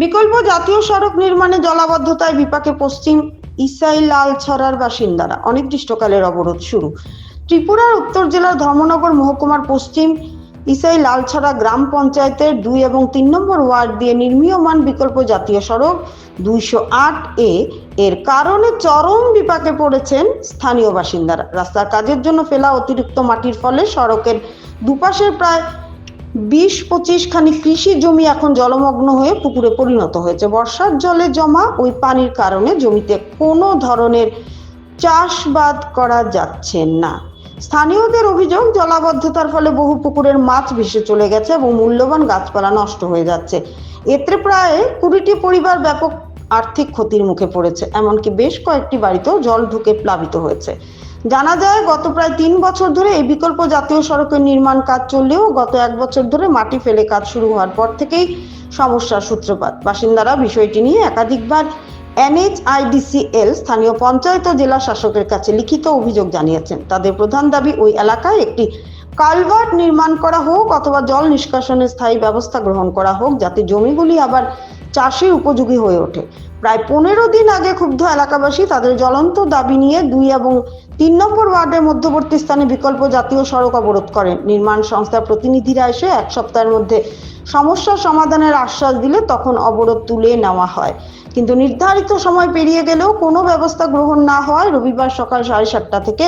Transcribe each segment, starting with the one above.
বিকল্প জাতীয় সড়ক নির্মাণে জলাবদ্ধতায় বিপাকে পশ্চিম ইসাই লালছড়ার বাসিন্দারা। অনির্দিষ্টকালের অবরোধ শুরু। ত্রিপুরার উত্তর জেলার ধর্মনগর মহকুমার পশ্চিম ইসাই লালছড়া গ্রাম পঞ্চায়েতের 2 এবং 3 নম্বর ওয়ার্ড দিয়ে নির্মীয়মান বিকল্প জাতীয় সড়ক 208A এর কারণে চরম বিপাকে পড়েছেন স্থানীয় বাসিন্দারা। রাস্তার কাজের জন্য ফেলা অতিরিক্ত মাটির ফলে সড়কের দুপাশের প্রায় 20-25 খানি কৃষি জমি এখন জলমগ্ন হয়ে পুকুরে পরিণত হয়েছে। বর্ষার জলে জমা ওই পানির কারণে জমিতে কোনো ধরনের চাষবাদ করা যাচ্ছে না। স্থানীয়দের অভিযোগ, জলাবদ্ধতার ফলে বহু পুকুরের মাছ ভেসে চলে গেছে এবং মূল্যবান গাছপালা নষ্ট হয়ে যাচ্ছে। এতে প্রায় 20টি পরিবার ব্যাপক আর্থিক ক্ষতির মুখে পড়েছে। এমনকি বেশ কয়েকটি বাড়িতেও জল ঢুকে প্লাবিত হয়েছে। জানা যায়, গত প্রায় 3 বছর ধরে এই বিকল্প জাতীয় সড়কের নির্মাণ কাজ চললেও গত 1 বছর ধরে মাটি ফেলে কাজ শুরু হওয়ার পর থেকেই সমস্যার সূত্রপাত। বাসিন্দারা বিষয়টি নিয়ে একাধিকবার NHIDCL, স্থানীয় পঞ্চায়েত ও জেলা শাসকের কাছে লিখিত অভিযোগ জানিয়েছেন। তাদের প্রধান দাবি, ওই এলাকায় একটি কালভার্ট নির্মাণ করা হোক অথবা জল নিষ্কাশনের স্থায়ী ব্যবস্থা গ্রহণ করা হোক, যাতে জমিগুলি আবার চাষের উপযোগী হয়ে ওঠে। প্রায় 15 দিন আগে ক্ষুব্ধ এলাকাবাসী তাদের জ্বলন্ত দাবি নিয়ে 2 এবং 3 নম্বর ওয়ার্ডের মধ্যবর্তী স্থানে বিকল্প জাতীয় সড়ক অবরোধ করেন। নির্মাণ সংস্থার প্রতিনিধিরা এসে 1 সপ্তাহের মধ্যে সমস্যার সমাধানের আশ্বাস দিলে তখন অবরোধ তুলে নেওয়া হয়। কিন্তু নির্ধারিত সময় পেরিয়ে গেলেও কোনো ব্যবস্থা গ্রহণ না হওয়ায় রবিবার সকাল 7:30টা থেকে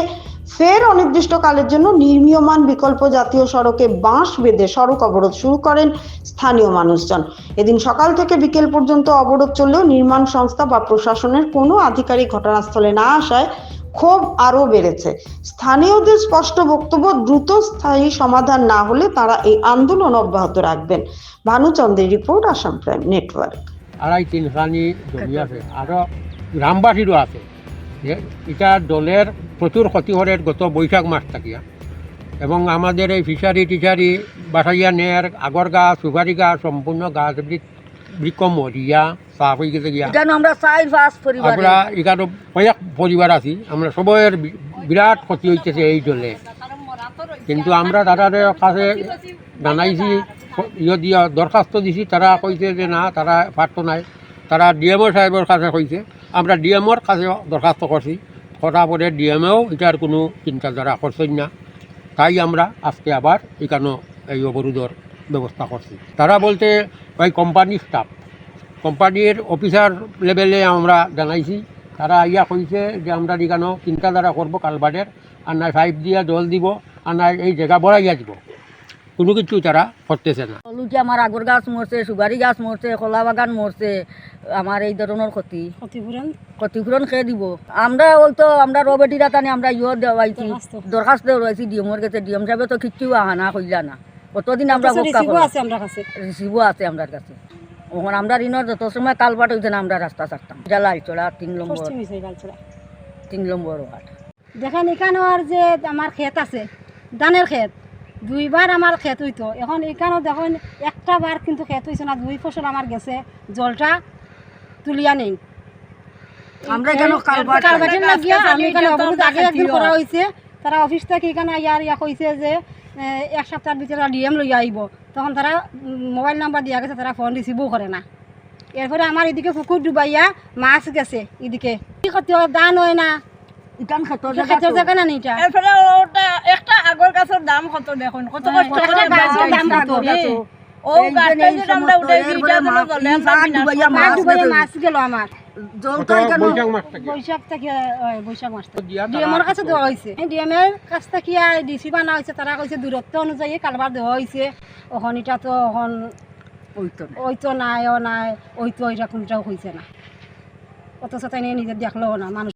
ফের অনির্দিষ্টকালের জন্য নির্মীয়মান বিকল্প জাতীয় সড়কে বাঁশ বেঁধে সড়ক অবরোধ শুরু করেন স্থানীয় মানুষজন। এদিন সকাল থেকে বিকেল পর্যন্ত অবরোধ চললেও নির্মাণ সংস্থা বা প্রশাসনের কোনো আধিকারিক ঘটনাস্থলে না আসায় ক্ষোভ আরও বেড়েছে। স্থানীয়দের স্পষ্ট বক্তব্য, দ্রুত স্থায়ী সমাধান না হলে তারা এই আন্দোলন অব্যাহত রাখবেন। ভানুচন্দ্রের রিপোর্ট, আসাম প্রাইম নেটওয়ার্ক। 2.5-3 খানি জমি আছে, আরও গ্রামবাসীরও আছে। এটা দলের প্রচুর ক্ষতি করে গত বৈশাখ মাস থাকিয়া, এবং আমাদের এই ফিশারি টিশারি বাসাইয়া নেয়ার আগর গাছ, সুপারি গাছ, সম্পূর্ণ গাছ বৃক্ষ মরিয়া চাপ হয়ে গেছে গিয়া। আমরা 4-5 পরিবার, আমরা এখানে কয়েক পরিবার আছি, আমরা সবাইয়ের বিরাট ক্ষতি হইতেছে এই জলে। কিন্তু আমরা তাদের কাছে জানাইছি, দিয়া দরখাস্ত দিছি, তারা কইছে যে না, তারা পারতো নাই। তারা ডিএমও সাহেবের কাছে কইছে, আমরা ডিএমওর কাছে দরখাস্ত করছি, করার পরে ডিএমও এটার কোনো চিন্তাধারা করছেন না। তাই আমরা আজকে আবার এখানে এই অবরোধের ব্যবস্থা করছি। তারা বলতে ওই কোম্পানির স্টাফ, কোম্পানির অফিসার লেভেলে আমরা জানাইছি, তারা ইয়া কইছে যে আমরা এখানেও চিন্তাধারা করবো কালবাটের, আর নাই 5 দিয়ে জল দিব, আর নাই এই জায়গা বড়াইয়া দিব। কোনো কিছু তারা করতেছে না। লুটি আমার আগর গাছ মরছে, সুপারি গাছ মরছে, কলা বাগান মরছে। আমার এই ধরনের ক্ষতিপূরণ খেয়ে দিব। আমরা ওই তো আমরা রবেটিরা টানে আমরা দেওয়াইছি, দরখাস্ত দেওয়াইছি ডিএমওর কাছে। ডিএম সাহেবে তো কিচ্ছু আহানা কইলা না। কতদিন আমরা রিসিভও আছে আমরা কাছে। ওখানে আমরা ঋণের যত সময় কালপাট হইছে না, আমরা রাস্তা ছাড়তাম। এটা লালচড়া 3 নম্বর ওয়ার্ড। দেখেন এখানে আর যে আমার ক্ষেত আছে, ধানের ক্ষেত, 2 বার আমার ক্ষেত হইতো। এখন এখানেও দেখেন একটা বার কিন্তু ক্ষেত হয়েছে না, 2 ফসল আমার গেছে, জলটা তুলিয়া নেই। আমরা এখানে কালবাটের লাগিয়া আমি এখানে অবরোধ আগে একদিন করা হয়েছে। তারা অফিস থেকে এখানে ইয়া কইছে যে 1 সপ্তাহের ভিতরে ডিএম লইয়া আইব। তখন তারা মোবাইল নাম্বার দিয়া গেছে, তারা ফোন রিসিভও করে না। এরপরে আমার এদিকে পুকুর ডুবাইয়া মাছ গেছে, এদিকে কি ক্ষতি হয়, দান হয় না। ক্ষেতের জায়গা না এটা। এরপরে ওটা একটা আগর গাছের দাম কত দেখুন, কত কষ্ট করে গাছের দাম কত। ও গাছটা যে আমরা উঠাইছি, এটা কোনো জলে আমরা মাছ গেল আমার বৈশাখ থেকে। বৈশাখ মাস ডিএমের কাছে দেওয়া হয়েছে, ডিএমের কাছ থেকে ডিসি বানা হয়েছে। তারা কইছে দূরত্ব অনুযায়ী কালবার দেওয়া হয়েছে। ওখান এটা তো এখন ওই তো নাই, ও নাই, ওই তো এরকমটাও হয়েছে না। অথচ তাই নিজের দেখলেও না মানুষ।